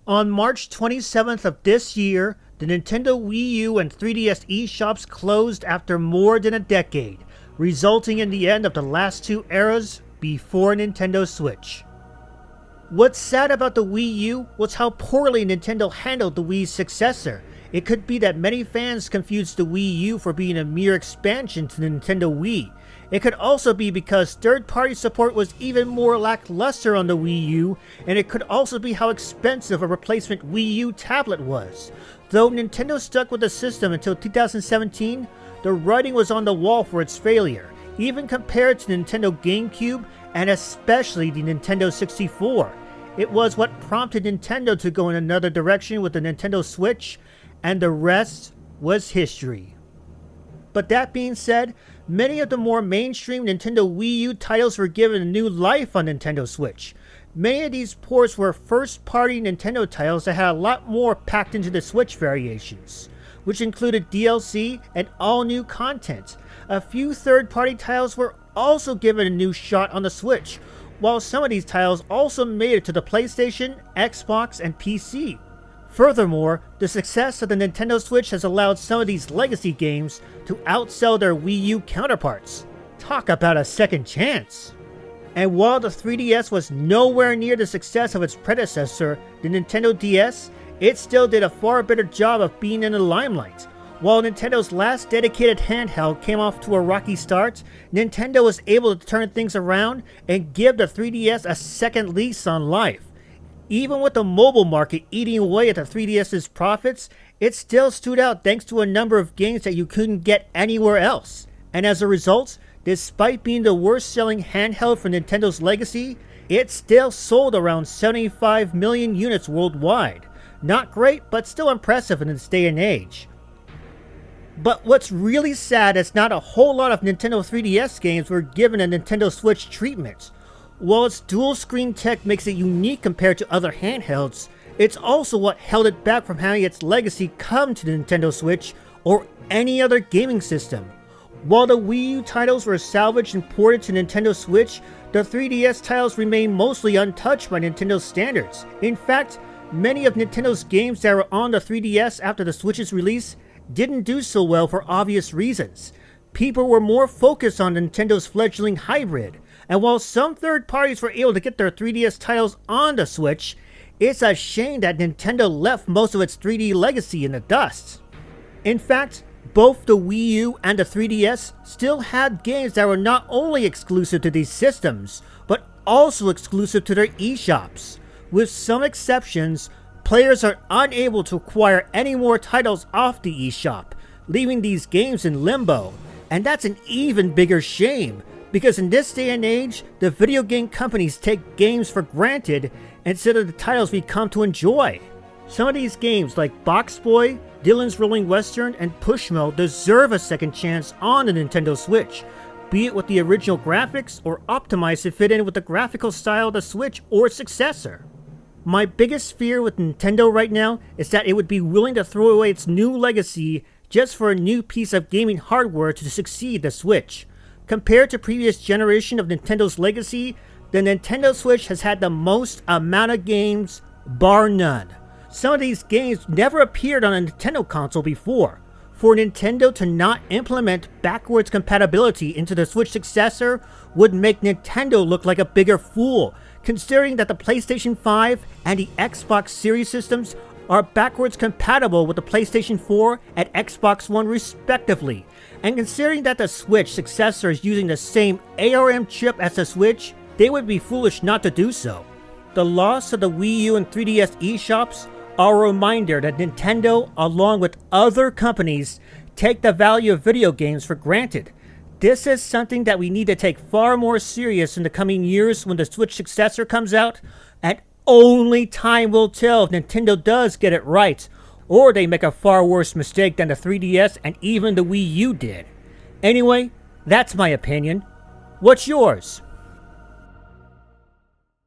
On March 27th of this year, the Nintendo Wii U and 3DS eShops closed after more than a decade, resulting in the end of the last two eras before Nintendo Switch. What's sad about the Wii U was how poorly Nintendo handled the Wii's successor. It could be that many fans confused the Wii U for being a mere expansion to the Nintendo Wii. It could also be because third-party support was even more lackluster on the Wii U, and it could also be how expensive a replacement Wii U tablet was. Though Nintendo stuck with the system until 2017, the writing was on the wall for its failure, even compared to the Nintendo GameCube and especially the Nintendo 64. It was what prompted Nintendo to go in another direction with the Nintendo Switch, and the rest was history. But that being said, many of the more mainstream Nintendo Wii U titles were given a new life on Nintendo Switch. Many of these ports were first-party Nintendo titles that had a lot more packed into the Switch variations, which included DLC and all-new content. A few third-party titles were also given a new shot on the Switch, while some of these titles also made it to the PlayStation, Xbox, and PC. Furthermore, the success of the Nintendo Switch has allowed some of these legacy games to outsell their Wii U counterparts. Talk about a second chance! And while the 3DS was nowhere near the success of its predecessor, the Nintendo DS, it still did a far better job of being in the limelight. While Nintendo's last dedicated handheld came off to a rocky start, Nintendo was able to turn things around and give the 3DS a second lease on life. Even with the mobile market eating away at the 3DS's profits, it still stood out thanks to a number of games that you couldn't get anywhere else. And as a result, despite being the worst-selling handheld for Nintendo's legacy, it still sold around 75 million units worldwide. Not great, but still impressive in this day and age. But what's really sad is not a whole lot of Nintendo 3DS games were given a Nintendo Switch treatment. While its dual-screen tech makes it unique compared to other handhelds, it's also what held it back from having its legacy come to the Nintendo Switch or any other gaming system. While the Wii U titles were salvaged and ported to Nintendo Switch, the 3DS titles remain mostly untouched by Nintendo's standards. In fact, many of Nintendo's games that were on the 3DS after the Switch's release didn't do so well for obvious reasons. People were more focused on Nintendo's fledgling hybrid, and while some third parties were able to get their 3DS titles on the Switch, it's a shame that Nintendo left most of its 3D legacy in the dust. In fact, both the Wii U and the 3DS still had games that were not only exclusive to these systems, but also exclusive to their eShops. With some exceptions, players are unable to acquire any more titles off the eShop, leaving these games in limbo. And that's an even bigger shame, because in this day and age, the video game companies take games for granted instead of the titles we come to enjoy. Some of these games like Box Boy, Dylan's Rolling Western, and Pushmo deserve a second chance on the Nintendo Switch, be it with the original graphics or optimized to fit in with the graphical style of the Switch or its successor. My biggest fear with Nintendo right now is that it would be willing to throw away its new legacy just for a new piece of gaming hardware to succeed the Switch. Compared to previous generation of Nintendo's legacy, the Nintendo Switch has had the most amount of games, bar none. Some of these games never appeared on a Nintendo console before. For Nintendo to not implement backwards compatibility into the Switch successor would make Nintendo look like a bigger fool, considering that the PlayStation 5 and the Xbox Series systems are backwards compatible with the PlayStation 4 and Xbox One respectively, and considering that the Switch successor is using the same ARM chip as the Switch, they would be foolish not to do so. The loss of the Wii U and 3DS eShops are a reminder that Nintendo, along with other companies, take the value of video games for granted. This is something that we need to take far more serious in the coming years when the Switch successor comes out, and only time will tell if Nintendo does get it right, or they make a far worse mistake than the 3DS and even the Wii U did. Anyway, that's my opinion. What's yours?